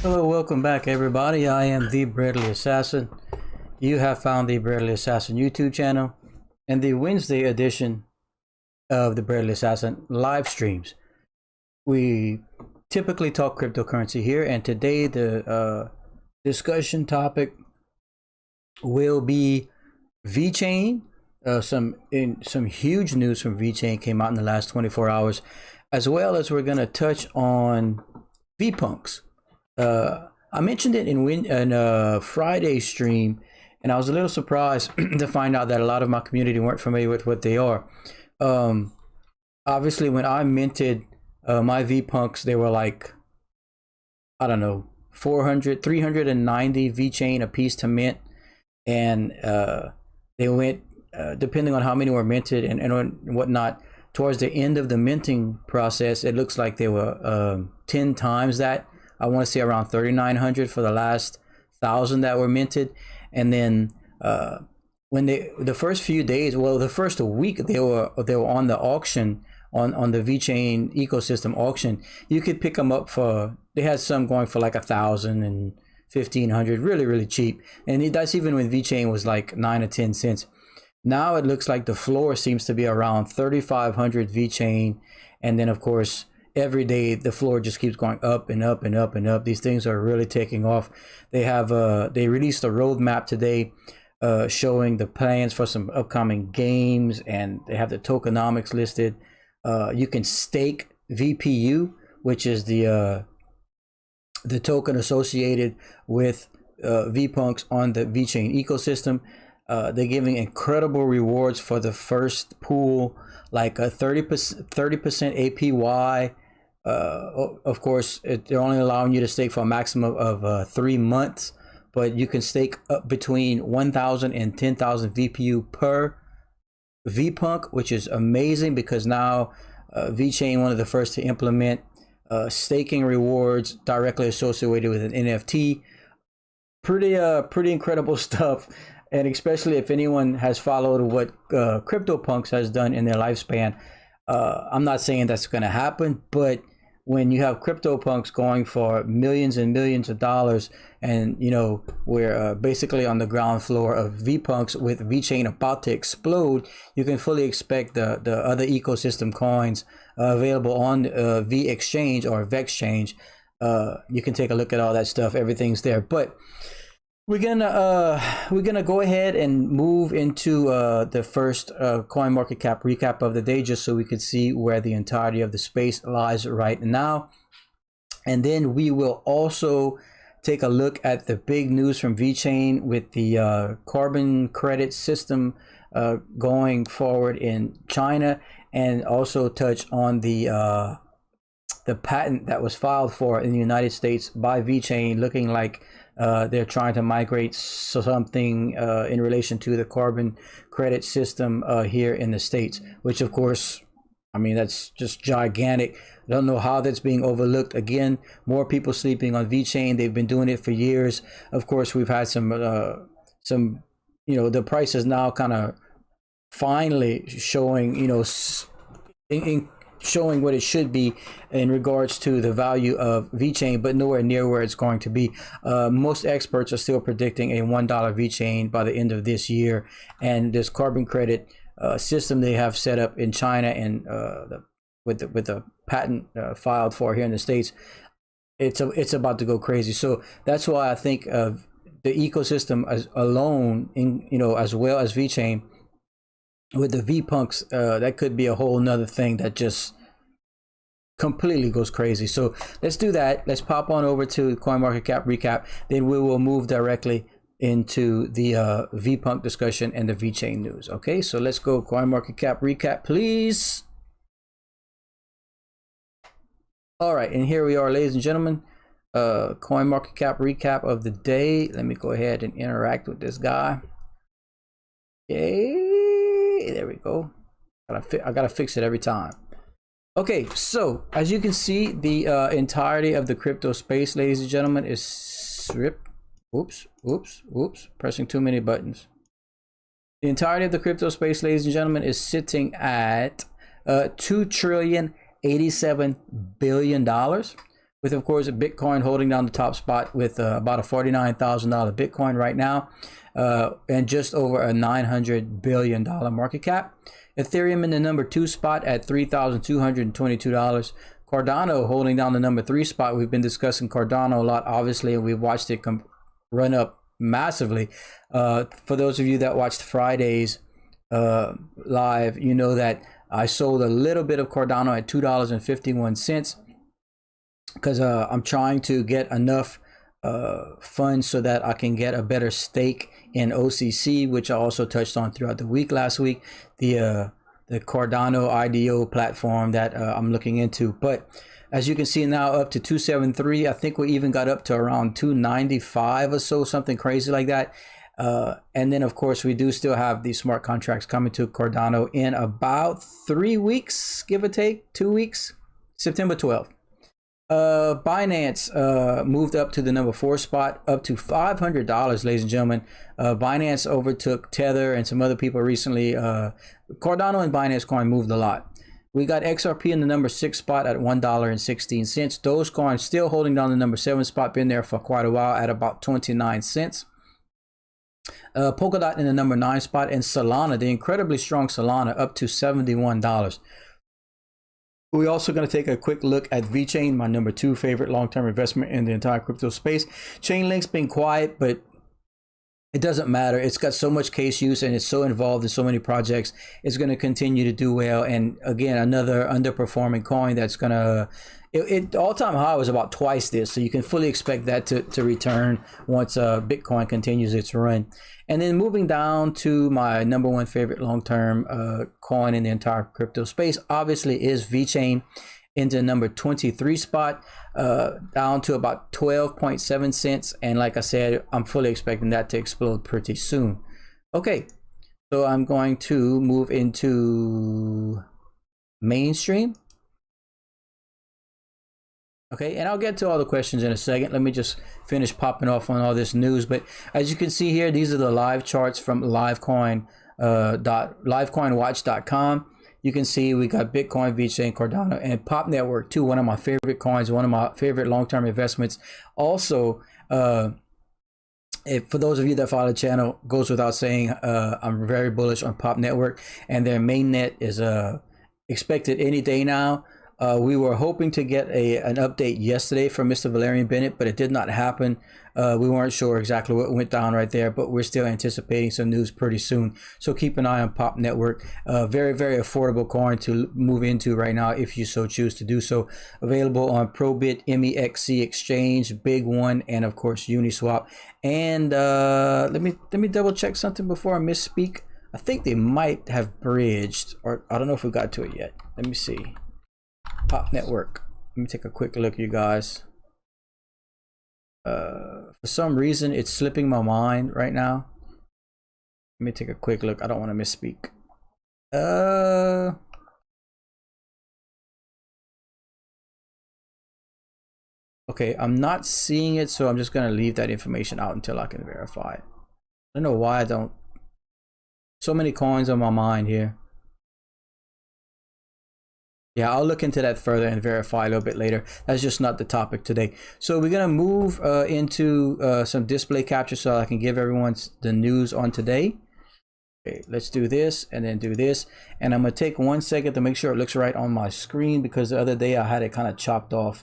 Hello, welcome back everybody. I am the Bradley Assassin. You have found the Bradley Assassin YouTube channel and the Wednesday edition of the Bradley Assassin live streams. We typically talk cryptocurrency here, and today the discussion topic will be Vchain. Some huge news from Vchain came out in the last 24 hours, as well as we're going to touch on Vpunks. I mentioned it in Friday stream, and I was a little surprised to find out that a lot of my community weren't familiar with what they are. Obviously, when I minted my Vpunks, they were like, I don't know, 390 Vchain a piece to mint, and they went, depending on how many were minted and whatnot, towards the end of the minting process, it looks like they were 10 times that. I want to say around 3,900 for the last 1,000 that were minted. And then when the first few days, well, the first week they were on the auction, on the Vchain ecosystem auction. You could pick them up for, they had some going for like 1,000 and 1,500, really cheap. And that's even when Vchain was like 9 or 10 cents. Now it looks like the floor seems to be around 3,500 Vchain, and then of course every day the floor just keeps going up and up and up and up. These things are really taking off. They have they released a roadmap today showing the plans for some upcoming games, and they have the tokenomics listed. You can stake VPU, which is the token associated with Vpunks on the Vchain ecosystem. They're giving incredible rewards for the first pool, like a 30% APY. Of course, they're only allowing you to stake for a maximum of 3 months, but you can stake up between 1,000 and 10,000 VPU per Vpunk, which is amazing because now Vchain, one of the first to implement staking rewards directly associated with an NFT. Pretty incredible stuff. And especially if anyone has followed what CryptoPunks has done in their lifespan, I'm not saying that's going to happen, but when you have CryptoPunks going for millions and millions of dollars, and you know we're basically on the ground floor of Vpunks with Vchain about to explode, you can fully expect the other ecosystem coins available on Vexchange or Vexchange. You can take a look at all that stuff. Everything's there, but we're gonna go ahead and move into the first coin market cap recap of the day, just so we could see where the entirety of the space lies right now. And then we will also take a look at the big news from Vchain with the carbon credit system going forward in China, and also touch on the patent that was filed for in the United States by Vchain, looking like they're trying to migrate something in relation to the carbon credit system here in the States, which of course, I mean, that's just gigantic. I don't know how that's being overlooked. Again, more people sleeping on Vchain. They've been doing it for years. Of course, we've had some, you know, the price is now kind of finally showing, you know, showing what it should be in regards to the value of Vchain, but nowhere near where it's going to be. Most experts are still predicting a $1 Vchain by the end of this year, and this carbon credit system they have set up in China, and with the patent filed for here in the States, it's about to go crazy. So that's why I think of the ecosystem as alone, in, you know, as well as Vchain, with the Vpunks, that could be a whole nother thing that just completely goes crazy. So let's do that. Let's pop on over to CoinMarketCap recap. Then we will move directly into the Vpunk discussion and the Vchain news. Okay, so let's go CoinMarketCap recap, please. All right, and here we are, ladies and gentlemen. CoinMarketCap recap of the day. Let me go ahead and interact with this guy. Okay, there we go. I gotta fix it every time. Okay, so as you can see, the entirety of the crypto space, ladies and gentlemen, is oops, pressing too many buttons. The entirety of the crypto space, ladies and gentlemen, is sitting at $2,087 billion. with of course Bitcoin holding down the top spot with about a $49,000 Bitcoin right now, and just over a $900 billion market cap. Ethereum in the number 2 spot at $3,222. Cardano holding down the number 3 spot. We've been discussing Cardano a lot, obviously, and we've watched it run up massively. For those of you that watched Friday's live, you know that I sold a little bit of Cardano at $2.51 because I'm trying to get enough funds so that I can get a better stake in OCC, which I also touched on throughout the week last week, the Cardano IDO platform that I'm looking into. But as you can see now, up to 273. I think we even got up to around 295 or so, something crazy like that. And then of course we do still have these smart contracts coming to Cardano in about 3 weeks, give or take, 2 weeks, September 12th. Binance moved up to the number 4 spot, up to $500, ladies and gentlemen. Binance overtook Tether and some other people recently. Cardano and Binance coin moved a lot. We got XRP in the number 6 spot at $1.16. Dogecoin still holding down the number 7 spot, been there for quite a while at about 29 cents. Polkadot in the number 9 spot, and Solana, the incredibly strong Solana, up to $71. We're also going to take a quick look at Vchain, my number 2 favorite long-term investment in the entire crypto space. Chainlink's been quiet, but it doesn't matter. It's got so much case use and it's so involved in so many projects. It's going to continue to do well. And again, another underperforming coin that's going to, it all-time high was about twice this. So you can fully expect that to return once Bitcoin continues its run. And then moving down to my number 1 favorite long-term coin in the entire crypto space, obviously is Vchain, into number 23 spot, down to about 12.7 cents. And like I said, I'm fully expecting that to explode pretty soon. Okay, so I'm going to move into mainstream. Okay, and I'll get to all the questions in a second. Let me just finish popping off on all this news. But as you can see here, these are the live charts from livecoinwatch.com. You can see we got Bitcoin, Vchain, Cardano, and Pop Network too. One of my favorite coins, one of my favorite long-term investments. Also, for those of you that follow the channel, goes without saying, I'm very bullish on Pop Network, and their mainnet is expected any day now. We were hoping to get an update yesterday from Mr. Valerian Bennett, but it did not happen. We weren't sure exactly what went down right there, but we're still anticipating some news pretty soon. So keep an eye on Pop Network. Very, very affordable coin to move into right now if you so choose to do so. Available on Probit, MEXC Exchange, Big One, and of course Uniswap. And let me double check something before I misspeak. I think they might have bridged, or I don't know if we got to it yet. Let me see. Pop Network. Let me take a quick look, you guys. For some reason, it's slipping my mind right now. Let me take a quick look. I don't want to misspeak. Okay, I'm not seeing it, so I'm just going to leave that information out until I can verify it. I don't know why I don't. So many coins on my mind here. Yeah, I'll look into that further and verify a little bit later. That's just not the topic today. So we're going to move into some display capture so I can give everyone the news on today. Okay, let's do this and then do this. And I'm going to take 1 second to make sure it looks right on my screen, because the other day I had it kind of chopped off.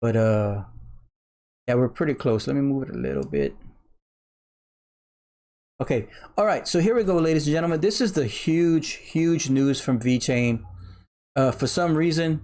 But yeah, we're pretty close. Let me move it a little bit. Okay, all right. So here we go, ladies and gentlemen. This is the huge news from Vchain. For some reason,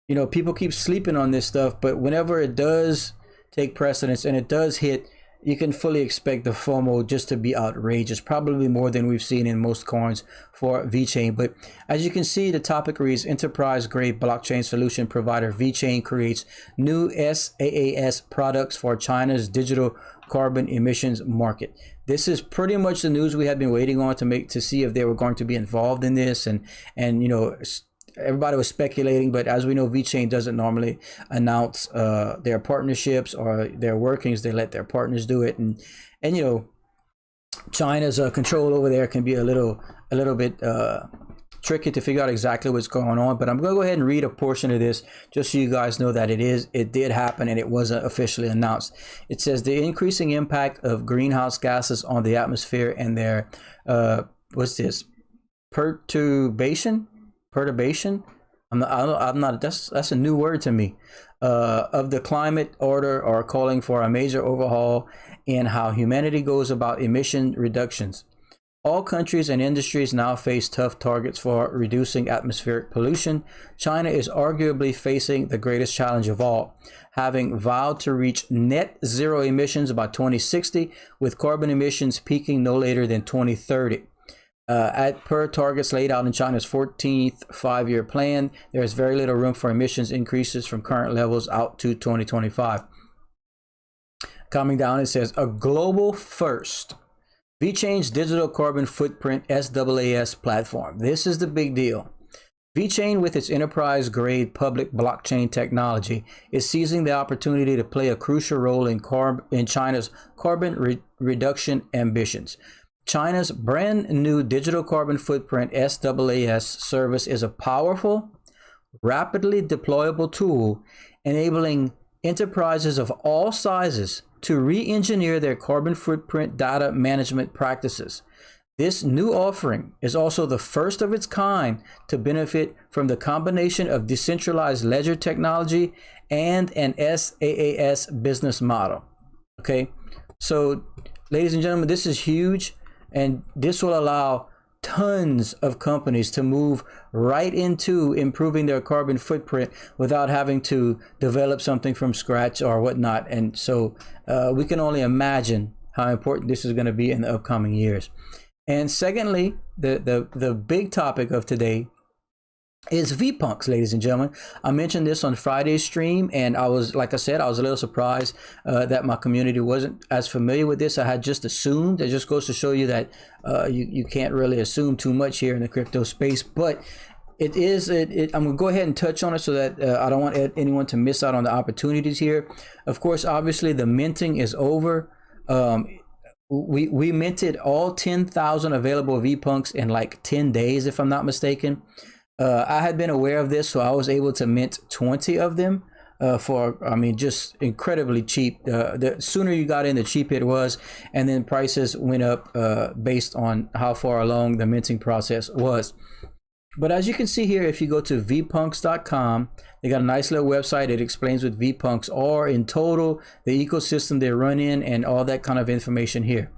you know, people keep sleeping on this stuff, but whenever it does take precedence and it does hit, you can fully expect the FOMO just to be outrageous, probably more than we've seen in most coins for Vchain. But as you can see, the topic reads, enterprise-grade blockchain solution provider Vchain creates new SaaS products for China's digital carbon emissions market. This is pretty much the news we had been waiting on to see if they were going to be involved in this, and you know, everybody was speculating, but as we know, Vchain doesn't normally announce their partnerships or their workings. They let their partners do it, and you know, China's control over there can be a little bit tricky to figure out exactly what's going on, but I'm going to go ahead and read a portion of this just so you guys know that it did happen and it wasn't officially announced. It says the increasing impact of greenhouse gases on the atmosphere and their what's this, perturbation. I'm not. That's a new word to me. Of the climate order are calling for a major overhaul in how humanity goes about emission reductions. All countries and industries now face tough targets for reducing atmospheric pollution. China is arguably facing the greatest challenge of all, having vowed to reach net zero emissions by 2060, with carbon emissions peaking no later than 2030. Per targets laid out in China's 14th five-year plan, there is very little room for emissions increases from current levels out to 2025. Coming down, it says a global first. Vchange digital carbon footprint SaaS platform. This is the big deal. Vchain, with its enterprise-grade public blockchain technology, is seizing the opportunity to play a crucial role in China's carbon reduction ambitions. China's brand new digital carbon footprint SaaS service is a powerful, rapidly deployable tool enabling enterprises of all sizes to re-engineer their carbon footprint data management practices. This new offering is also the first of its kind to benefit from the combination of decentralized ledger technology and an SaaS business model. Okay, so ladies and gentlemen, this is huge, and this will allow tons of companies to move right into improving their carbon footprint without having to develop something from scratch or whatnot. And so we can only imagine how important this is going to be in the upcoming years. And secondly, the big topic of today is Vpunks, ladies and gentlemen. I mentioned this on Friday's stream, and I was, like I said, I was a little surprised that my community wasn't as familiar with this. I had just assumed. It just goes to show you that you can't really assume too much here in the crypto space, but it is. I'm going to go ahead and touch on it so that I don't want anyone to miss out on the opportunities here. Of course, obviously, the minting is over. We minted all 10,000 available Vpunks in like 10 days, if I'm not mistaken. I had been aware of this, so I was able to mint 20 of them for, I mean, just incredibly cheap. The sooner you got in, the cheaper it was, and then prices went up based on how far along the minting process was. But as you can see here, if you go to vpunks.com, they got a nice little website. It explains what Vpunks are in total, the ecosystem they run in, and all that kind of information here.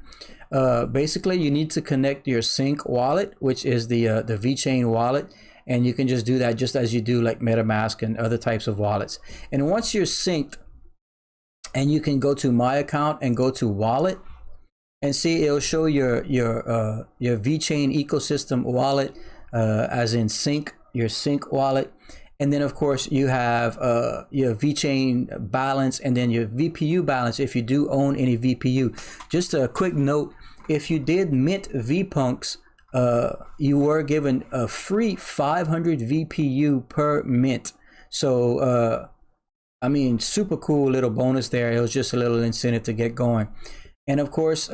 Basically, you need to connect your Sync wallet, which is the Vchain wallet. And you can just do that just as you do like MetaMask and other types of wallets. And once you're synced, and you can go to My Account and go to Wallet, and see it'll show your Vchain ecosystem wallet, as in Sync, your Sync wallet. And then of course you have your Vchain balance, and then your VPU balance if you do own any VPU. Just a quick note, if you did mint Vpunks, you were given a free 500 VPU per mint. So, I mean, super cool little bonus there. It was just a little incentive to get going. And of course,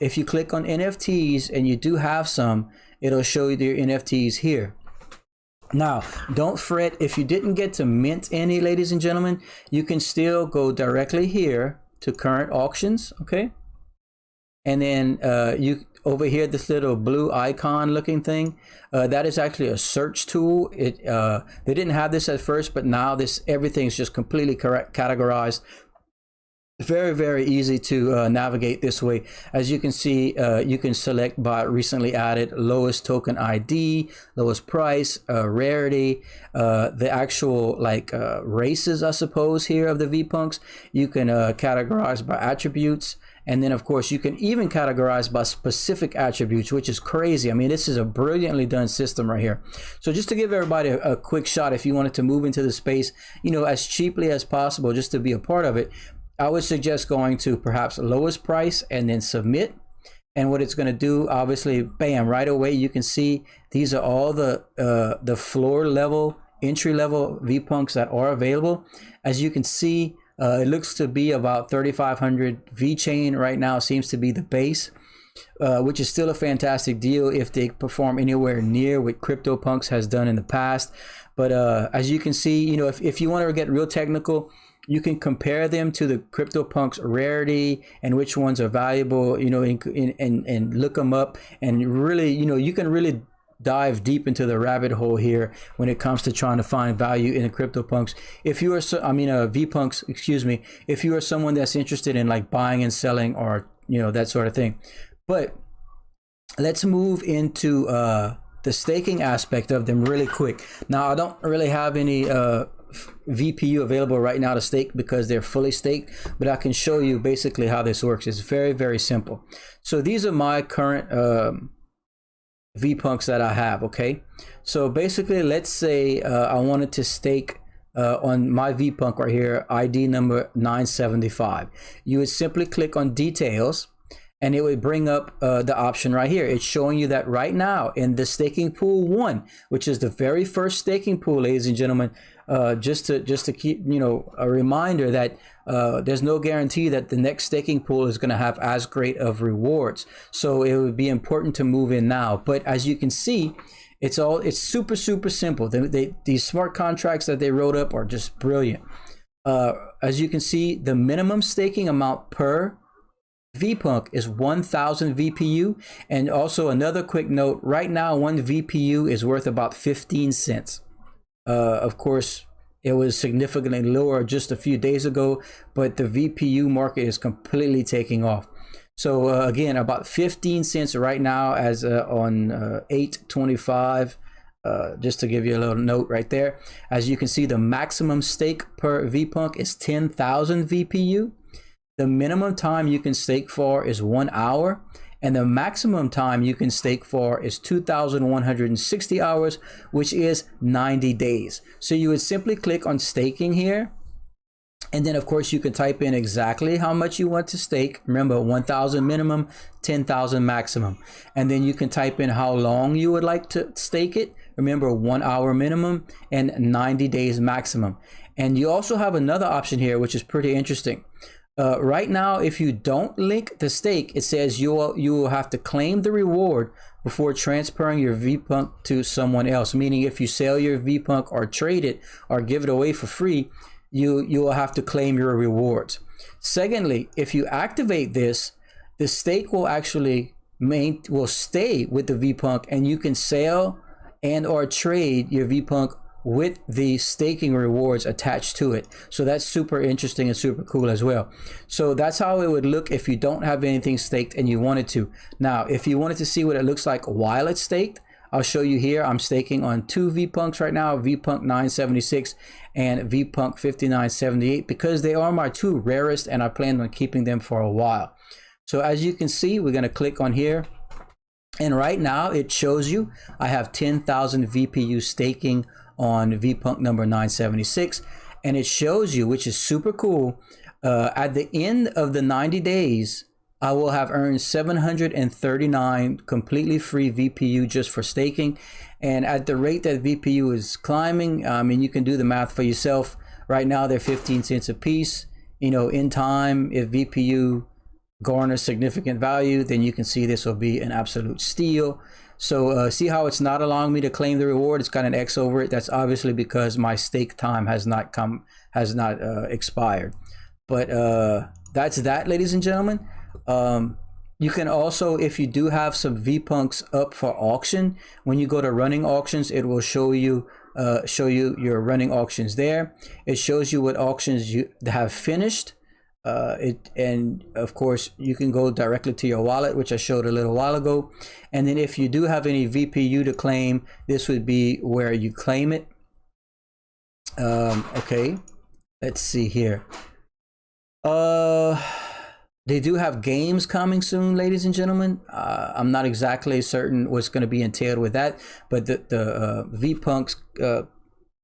if you click on NFTs and you do have some, it'll show you your NFTs here. Now, don't fret if you didn't get to mint any, ladies and gentlemen. You can still go directly here to current auctions, okay? And then you over here, this little blue icon looking thing, that is actually a search tool. They didn't have this at first, but now everything's just completely categorized. Very, very easy to navigate this way. As you can see, you can select by recently added, lowest token ID, lowest price, rarity, the actual like races, I suppose, here of the Vpunks. You can categorize by attributes. And then, of course, you can even categorize by specific attributes, which is crazy. I mean, this is a brilliantly done system right here. So just to give everybody a quick shot, if you wanted to move into the space, you know, as cheaply as possible, just to be a part of it, I would suggest going to perhaps lowest price and then submit. And what it's going to do, obviously, bam, right away, you can see these are all the floor level, entry level Vpunks that are available. As you can see, it looks to be about 3,500 Vchain right now, seems to be the base. which is still a fantastic deal if they perform anywhere near what CryptoPunks has done in the past. But as you can see, you know, if you want to get real technical, you can compare them to the CryptoPunks rarity and which ones are valuable, you know, and look them up, and really, you know, you can really dive deep into the rabbit hole here when it comes to trying to find value in the CryptoPunks. If you are, Vpunks, excuse me, if you are someone that's interested in like buying and selling, or, you know, that sort of thing. But let's move into the staking aspect of them really quick. Now, I don't really have any VPU available right now to stake because they're fully staked, but I can show you basically how this works. It's very, very simple. So these are my current Vpunks that I have. Okay, so basically, let's say I wanted to stake on my Vpunk right here, ID number 975. You would simply click on details, and it would bring up the option right here. It's showing you that right now in the staking pool 1, which is the very first staking pool, ladies and gentlemen, just to keep, you know, a reminder that there's no guarantee that the next staking pool is going to have as great of rewards. So it would be important to move in now. But as you can see, it's super simple. These smart contracts that they wrote up are just brilliant. As you can see, the minimum staking amount per Vpunk is 1,000 VPU. And also another quick note, right now 1 VPU is worth about 15 cents. Of course, it was significantly lower just a few days ago, but the VPU market is completely taking off. So again, about 15 cents right now as on 8/25. Just to give you a little note right there. As you can see, the maximum stake per Vpunk is 10,000 VPU. The minimum time you can stake for is 1 hour, and the maximum time you can stake for is 2,160 hours, which is 90 days. So you would simply click on staking here, and then of course you can type in exactly how much you want to stake. Remember, 1,000 minimum, 10,000 maximum. And then you can type in how long you would like to stake it. Remember, 1 hour minimum and 90 days maximum. And you also have another option here, which is pretty interesting. Right now, if you don't link the stake, it says you will have to claim the reward before transferring your Vpunk to someone else. Meaning, if you sell your Vpunk or trade it or give it away for free, you will have to claim your rewards. Secondly, if you activate this, the stake will actually stay with the Vpunk, and you can sell and or trade your Vpunk with the staking rewards attached to it. So that's super interesting and super cool as well. So that's how it would look if you don't have anything staked and you wanted to. Now, if you wanted to see what it looks like while it's staked, I'll show you here. I'm staking on 2 Vpunks right now, Vpunk 976 and Vpunk 5978, because they are my 2 rarest and I plan on keeping them for a while. So as you can see, we're going to click on here. And right now it shows you I have 10,000 VPU staking on Vpunk number 976, and it shows you, which is super cool, at the end of the 90 days I will have earned 739 completely free VPU just for staking. And at the rate that VPU is climbing, I mean, you can do the math for yourself. Right now they're 15 cents a piece. You know, in time, if VPU garners significant value, then you can see this will be an absolute steal. So see how it's not allowing me to claim the reward? It's got an X over it. That's obviously because my stake time has not expired. But that's that, ladies and gentlemen. You can also, if you do have some Vpunks up for auction, when you go to running auctions, it will show you your running auctions there. It shows you what auctions you have finished. And of course you can go directly to your wallet, which I showed a little while ago. And then if you do have any VPU to claim, this would be where you claim it. Okay, let's see here. They do have games coming soon, ladies and gentlemen. I'm not exactly certain what's going to be entailed with that, but the Vpunks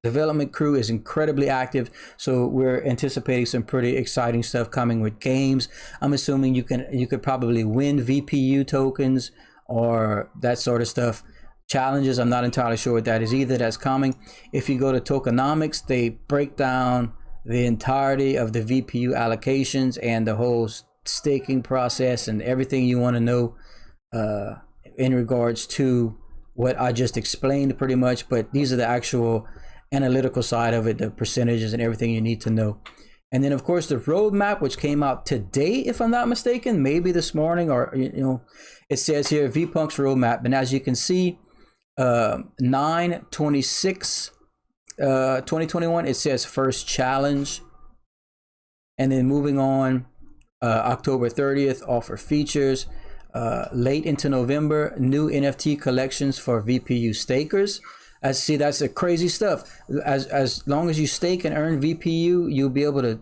development crew is incredibly active, so we're anticipating some pretty exciting stuff coming with games. I'm assuming you could probably win VPU tokens or that sort of stuff. Challenges, I'm not entirely sure what that is either. That's coming. If you go to tokenomics, they break down the entirety of the VPU allocations and the whole staking process and everything you want to know in regards to what I just explained pretty much, but these are the actual analytical side of it, the percentages and everything you need to know. And then of course the roadmap, which came out today, if I'm not mistaken, maybe this morning, or it says here Vpunks roadmap. And as you can see, 9/26 2021, it says first challenge. And then moving on, October 30th, offer features. Late into November, new NFT collections for VPU stakers. See, that's the crazy stuff. As long as you stake and earn VPU, you'll be able to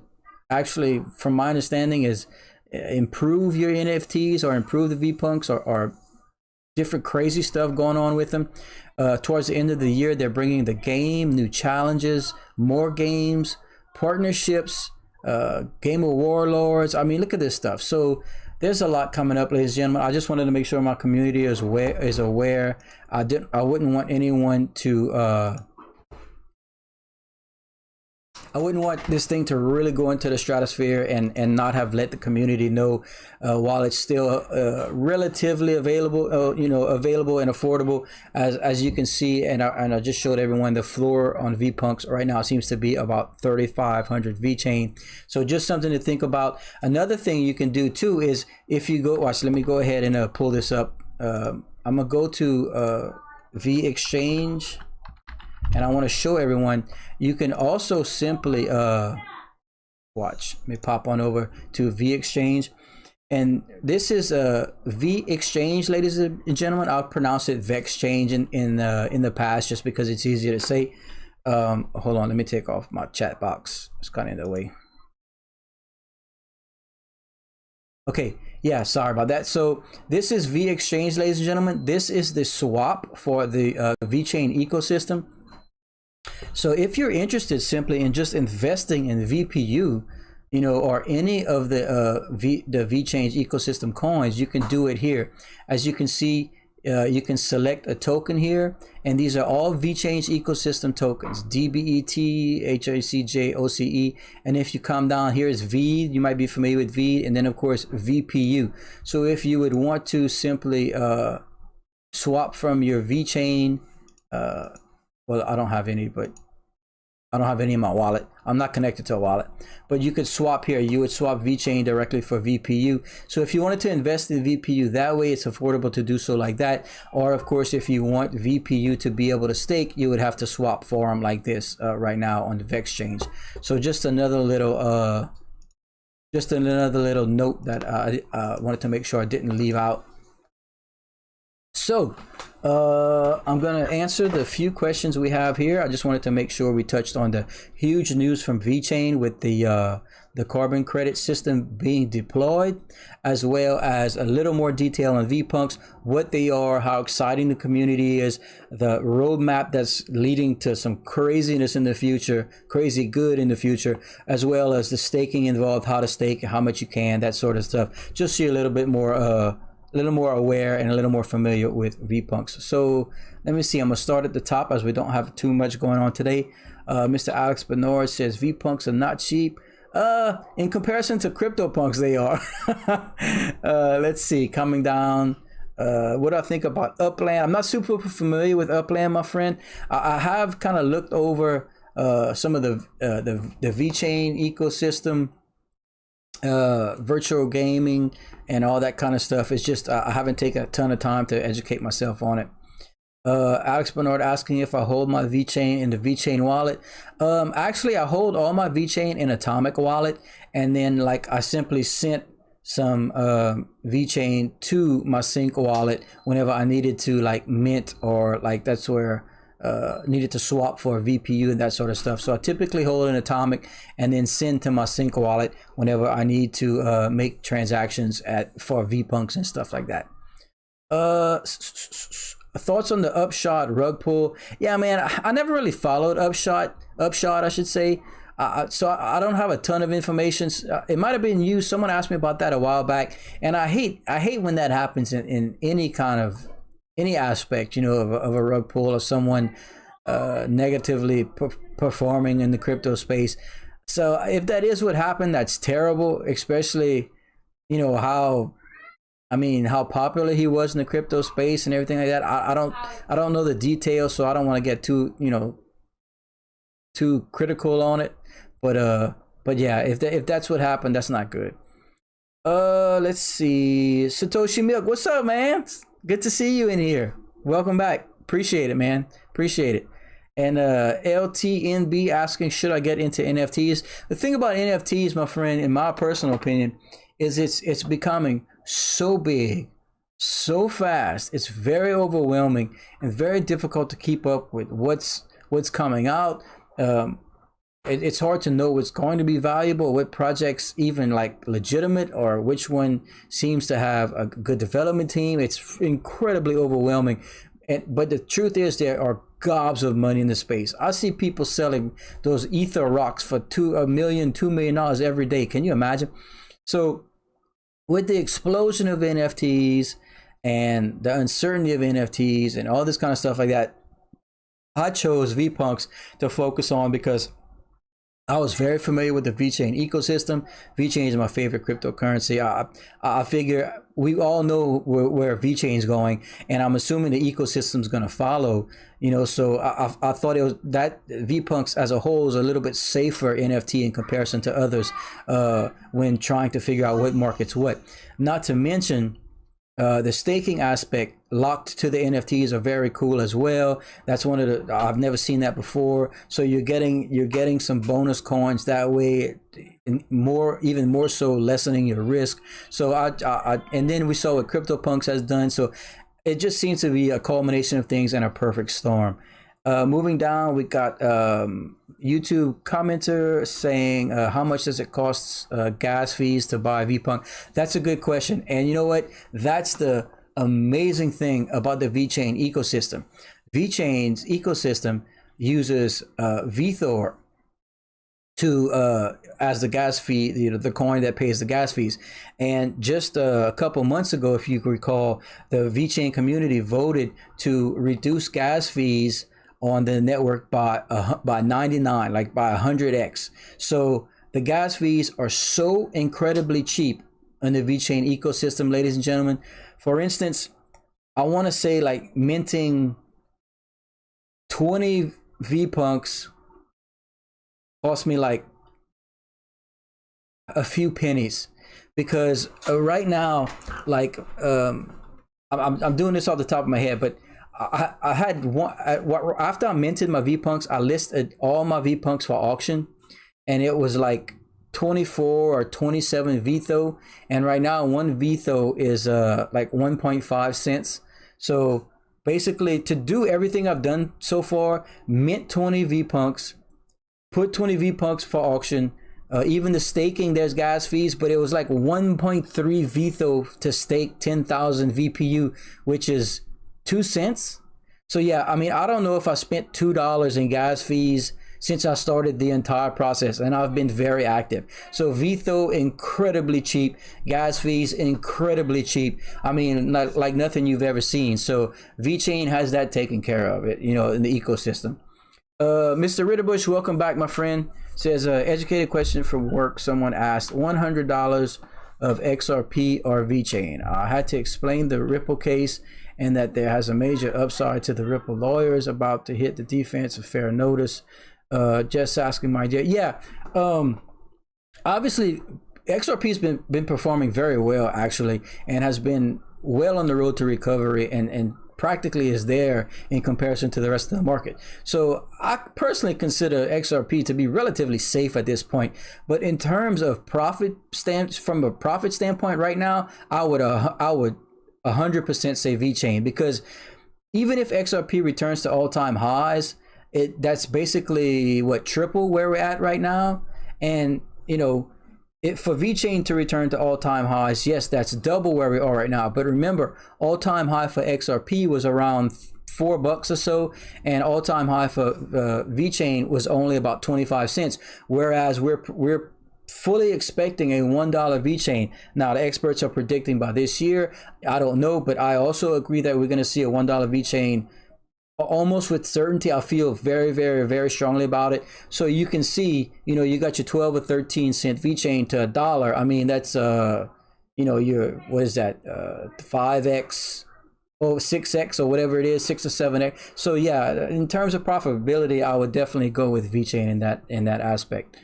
actually, from my understanding, is improve your NFTs or improve the Vpunks, or different crazy stuff going on with them. Towards the end of the year, they're bringing the game, new challenges, more games, partnerships, Game of Warlords. I mean, look at this stuff. So there's a lot coming up, ladies and gentlemen. I just wanted to make sure my community is aware. I wouldn't want anyone to I wouldn't want this thing to really go into the stratosphere and not have let the community know, while it's still relatively available, available and affordable. As you can see, and I just showed everyone, the floor on Vpunks right now seems to be about 3,500 Vchain. So just something to think about. Another thing you can do too is, if you go, watch, let me go ahead and pull this up. I'm gonna go to Vexchange, and I want to show everyone. You can also simply watch. Let me pop on over to Vexchange, and this is Vexchange, ladies and gentlemen. I'll pronounce it Vexchange in the past, just because it's easier to say. Hold on, let me take off my chat box. It's kind of in the way. Okay, yeah, sorry about that. So this is Vexchange, ladies and gentlemen. This is the swap for the Vchain ecosystem. So if you're interested simply in just investing in VPU, or any of the Vchange ecosystem coins, you can do it here. As you can see, you can select a token here, and these are all Vchange ecosystem tokens: DBET, HACJ, OCE. And if you come down here, is V. You might be familiar with V, and then of course VPU. So if you would want to simply swap from your Vchain, well, I don't have any, but I don't have any in my wallet. I'm not connected to a wallet, but you could swap here. You would swap Vchain directly for VPU. So if you wanted to invest in VPU that way, it's affordable to do so like that. Or of course, if you want VPU to be able to stake, you would have to swap for them like this right now on the Vexchange. So just another little note that I wanted to make sure I didn't leave out. So I'm going to answer the few questions we have here. I just wanted to make sure we touched on the huge news from Vchain with the carbon credit system being deployed, as well as a little more detail on Vpunks, what they are, how exciting the community is, the roadmap that's leading to some craziness in the future, crazy good in the future, as well as the staking involved, how to stake, how much you can, that sort of stuff. Just so you're a little bit more aware and a little more familiar with Vpunks. So let me see, I'm gonna start at the top as we don't have too much going on today. Mr. Alex Bernard says Vpunks are not cheap. In comparison to CryptoPunks, they are. Let's see, coming down. What do I think about Upland? I'm not super familiar with Upland, my friend. I have kind of looked over some of the Vchain ecosystem, virtual gaming and all that kind of stuff. It's just I haven't taken a ton of time to educate myself on it. Alex Bernard asking if I hold my Vchain in the Vchain wallet. Actually, I hold all my Vchain in Atomic wallet, and then like I simply sent some Vchain to my Sync wallet whenever I needed to like mint, or like that's where needed to swap for a VPU and that sort of stuff. So I typically hold an Atomic and then send to my Sync wallet whenever I need to make transactions for Vpunks and stuff like that. Thoughts on the Upshot rug pull? Yeah, man, I never really followed Upshot, I should say. So I don't have a ton of information. It might have been you. Someone asked me about that a while back, and I hate when that happens in any aspect, of a rug pull, or someone negatively performing in the crypto space. So if that is what happened, that's terrible, especially how I mean, how popular he was in the crypto space and everything like that. I don't know the details, so I don't want to get too, you know, too critical on it. But yeah, if that's what happened, that's not good. Let's see. Satoshi Milk, what's up, man? Good to see you in here. Welcome back. Appreciate it, man. Appreciate it. And LTNB asking, should I get into NFTs? The thing about NFTs, my friend, in my personal opinion, is it's becoming so big, so fast. It's very overwhelming and very difficult to keep up with what's coming out. It's hard to know what's going to be valuable, what projects even like legitimate, or which one seems to have a good development team. It's incredibly overwhelming. But the truth is, there are gobs of money in the space. I see people selling those ether rocks for $2 million every day. Can you imagine? So with the explosion of NFTs and the uncertainty of NFTs and all this kind of stuff like that, I chose Vpunks to focus on because I was very familiar with the Vchain ecosystem. Vchain is my favorite cryptocurrency. I figure we all know where Vchain is going, and I'm assuming the ecosystem is going to follow. You know, so I thought it was that Vpunks as a whole is a little bit safer NFT in comparison to others when trying to figure out what market's what. Not to mention the staking aspect locked to the NFTs are very cool as well. That's one of the, I've never seen that before. So you're getting some bonus coins that way, even more so lessening your risk. So and then we saw what CryptoPunks has done. So it just seems to be a culmination of things and a perfect storm. Moving down, we got YouTube commenter saying, how much does it cost gas fees to buy Vpunk? That's a good question. And you know what? That's the amazing thing about the Vchain ecosystem. Vchain's ecosystem uses Vthor to as the gas fee, you know, the coin that pays the gas fees. And just a couple months ago, if you recall, the Vchain community voted to reduce gas fees on the network by 99, like by 100x. So the gas fees are so incredibly cheap in the Vchain ecosystem, ladies and gentlemen. For instance, I want to say like minting 20 Vpunks cost me like a few pennies, because right now, like I'm doing this off the top of my head, but I had one after I minted my Vpunks, I listed all my Vpunks for auction, and it was like 24 or 27 Vtho, and right now one Vtho is like 1.5 cents. So basically, to do everything I've done so far, mint 20 Vpunks, put 20 Vpunks for auction, even the staking, there's gas fees, but it was like 1.3 Vtho to stake 10,000 VPU, which is 2 cents. So yeah, I mean, I don't know if I spent $2 in gas fees since I started the entire process, and I've been very active. So Vtho, incredibly cheap. Gas fees, incredibly cheap. I mean, like nothing you've ever seen. So Vchain has that taken care of, it, you know, in the ecosystem. Mr. Ritterbush, welcome back, my friend. Says, educated question from work. Someone asked, $100 of XRP or Vchain? I had to explain the Ripple case and that there has a major upside to the Ripple lawyers about to hit the defense of fair notice. Just asking my dear. Yeah, obviously XRP's been performing very well actually, and has been well on the road to recovery, and practically is there in comparison to the rest of the market. So I personally consider XRP to be relatively safe at this point. But in terms of profit from a profit standpoint right now, I would 100% say Vchain, because even if XRP returns to all-time highs, that's basically what, triple where we're at right now. And you know, for Vchain to return to all-time highs, yes, that's double where we are right now. But remember, all-time high for XRP was around $4 or so, and all-time high for Vchain was only about 25 cents. Whereas we're fully expecting a $1 Vchain. Now the experts are predicting by this year. I don't know, but I also agree that we're going to see a $1 Vchain almost with certainty. I feel very, very, very strongly about it. So you can see, you know, you got your 12 or 13 cent Vchain to $1. I mean, that's you know, your, what is that, 5x or 6x or whatever it is, 6 or 7x. So yeah, in terms of profitability, I would definitely go with VeChain in that aspect.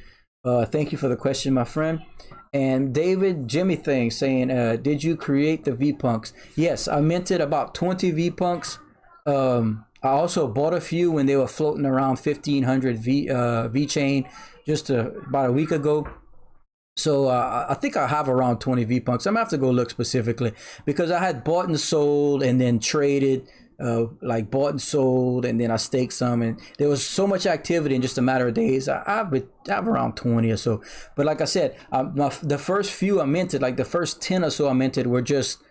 Thank you for the question, my friend. And David Jimmy Thing saying, did you create the Vpunks? Yes, I minted about 20 Vpunks. I also bought a few when they were floating around 1500 VeChain just about a week ago. So I think I have around 20 Vpunks. I'm gonna have to go look specifically because I had bought and sold and then traded, like bought and sold, and then I staked some, and there was so much activity in just a matter of days. I have around 20 or so. But like I said, the first few I minted, like the first 10 or so I minted, were just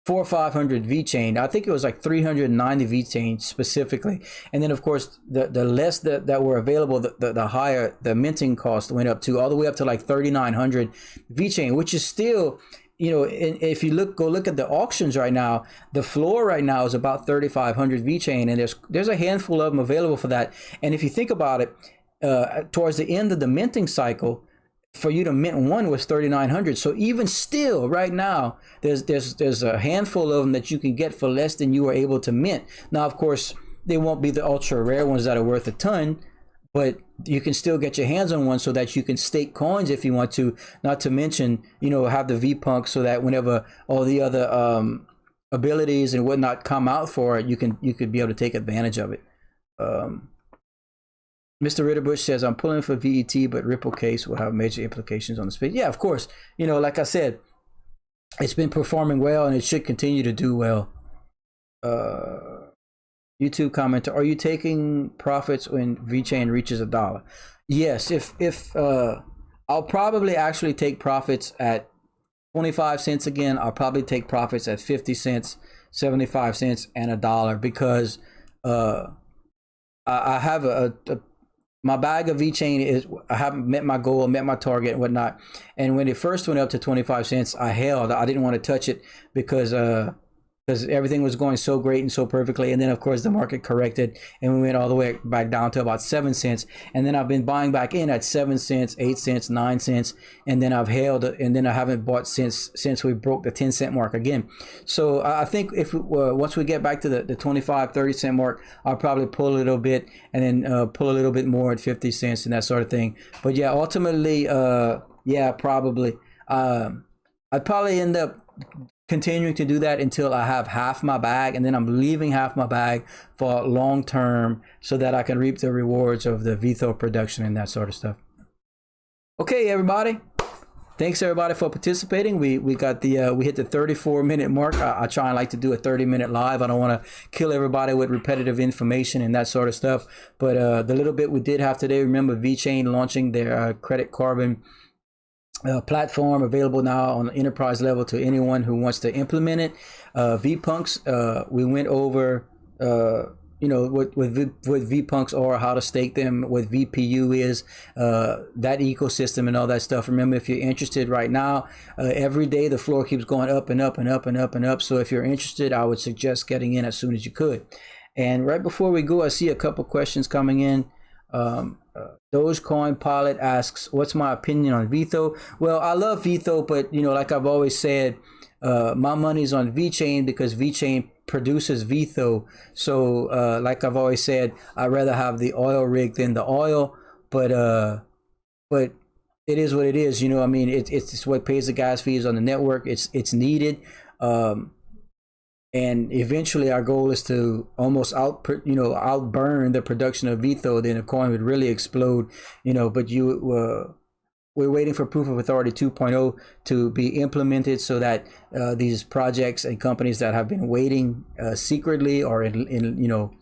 400 or 500 VeChain. I think it was like 390 VeChain specifically. And then of course the less that were available, the higher the minting cost went up to, all the way up to like 3,900 VeChain, which is still, you know, if you go look at the auctions right now, the floor right now is about 3,500 VeChain, and there's a handful of them available for that. And if you think about it, towards the end of the minting cycle, for you to mint one was 3,900. So even still right now, there's a handful of them that you can get for less than you were able to mint. Now, of course, they won't be the ultra rare ones that are worth a ton, but you can still get your hands on one so that you can stake coins if you want to, not to mention, you know, have the Vpunk so that whenever all the other abilities and whatnot come out for it, you could be able to take advantage of it. Mr. Ritterbush says, I'm pulling for VET, but Ripple case will have major implications on the space. Yeah, of course. You know, like I said, it's been performing well and it should continue to do well. YouTube commenter, are you taking profits when VeChain reaches $1? Yes, if I'll probably actually take profits at 25 cents again. I'll probably take profits at 50 cents, 75 cents, and $1, because I have my bag of VeChain is, I haven't met my goal, met my target and whatnot. And when it first went up to 25 cents, I held. I didn't want to touch it because everything was going so great and so perfectly. And then of course the market corrected and we went all the way back down to about 7 cents. And then I've been buying back in at 7 cents, 8 cents, 9 cents. And then I've held, and then I haven't bought since we broke the 10-cent mark again. So I think if once we get back to the 25, 30 cent mark, I'll probably pull a little bit and then pull a little bit more at 50 cents and that sort of thing. But yeah, ultimately, yeah, probably. I'd probably end up continuing to do that until I have half my bag, and then I'm leaving half my bag for long term so that I can reap the rewards of the VeThor production and that sort of stuff. Okay, everybody. Thanks everybody for participating. We got the we hit the 34-minute mark. I try and like to do a 30-minute live. I don't want to kill everybody with repetitive information and that sort of stuff. But the little bit we did have today, remember VeChain launching their Credit Carbon platform, available now on the enterprise level to anyone who wants to implement it. Vpunks, we went over you know what Vpunks are, how to stake them, what VPU is, that ecosystem and all that stuff. Remember, if you're interested right now, every day the floor keeps going up and up and up and up and up. So if you're interested, I would suggest getting in as soon as you could. And right before we go, I see a couple questions coming in. Dogecoin Pilot asks, what's my opinion on VeThor? Well, I love VeThor, but you know, like I've always said, my money's on VeChain because VeChain produces VeThor. So like I've always said, I'd rather have the oil rig than the oil, but it is what it is. You know, I mean, it's what pays the gas fees on the network. It's needed. And eventually our goal is to almost outburn the production of VeThor. Then the coin would really explode, you know. But we're waiting for proof of authority 2.0 to be implemented so that these projects and companies that have been waiting secretly or in you know,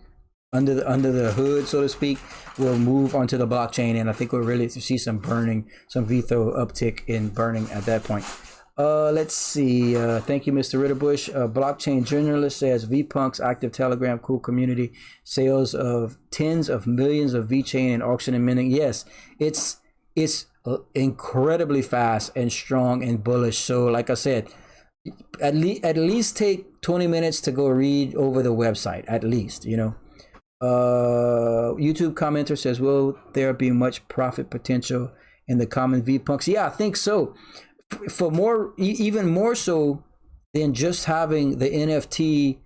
under the hood, so to speak, will move onto the blockchain. And I think we'll really see some burning, some VeThor uptick in burning at that point. Let's see. Thank you, Mr. Ritterbush. Blockchain journalist says Vpunks active Telegram cool community, sales of tens of millions of VeChain and auction and minting. Yes, it's incredibly fast and strong and bullish. So like I said, at least take 20 minutes to go read over the website, at least, you know. YouTube commenter says, will there be much profit potential in the common Vpunks? Yeah, I think so. for more, even more so than just having the NFT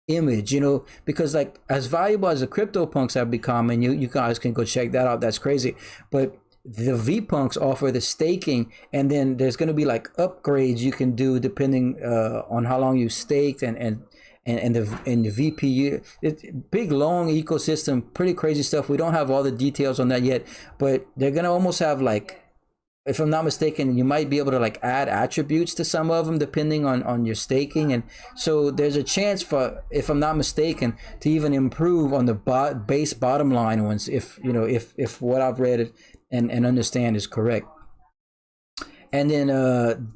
image, you know, because like as valuable as the CryptoPunks have become, and you guys can go check that out, that's crazy. But the Vpunks offer the staking, and then there's going to be like upgrades you can do depending on how long you staked, and the VPU. It's big long ecosystem, pretty crazy stuff. We don't have all the details on that yet, but they're gonna almost have like, if I'm not mistaken, you might be able to like add attributes to some of them depending on your staking, and so there's a chance for, if I'm not mistaken, to even improve on the base bottom line ones, if you know, if what I've read and understand is correct. And then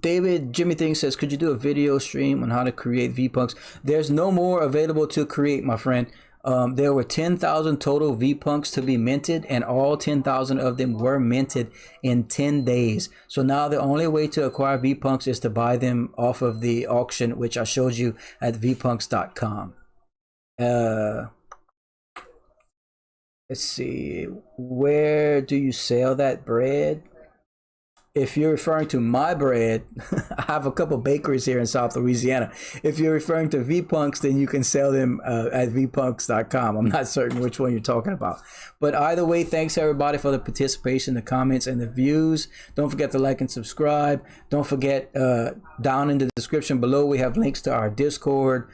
David Jimmy Thing says, could you do a video stream on how to create Vpunks? There's no more available to create, my friend. There were 10,000 total Vpunks to be minted, and all 10,000 of them were minted in 10 days. So now the only way to acquire Vpunks is to buy them off of the auction, which I showed you at vpunks.com. Let's see, where do you sell that bread? If you're referring to my bread, I have a couple bakeries here in South Louisiana. If you're referring to Vpunks, then you can sell them at vpunks.com. I'm not certain which one you're talking about. But either way, thanks everybody for the participation, the comments, and the views. Don't forget to like and subscribe. Don't forget, down in the description below, we have links to our Discord,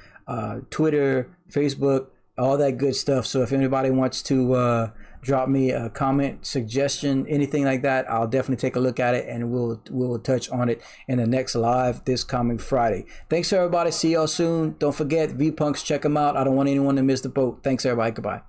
Twitter, Facebook, all that good stuff. So if anybody wants to drop me a comment, suggestion, anything like that, I'll definitely take a look at it, and we'll touch on it in the next live this coming Friday. Thanks everybody. See y'all soon. Don't forget Vpunks, check them out. I don't want anyone to miss the boat. Thanks everybody. Goodbye.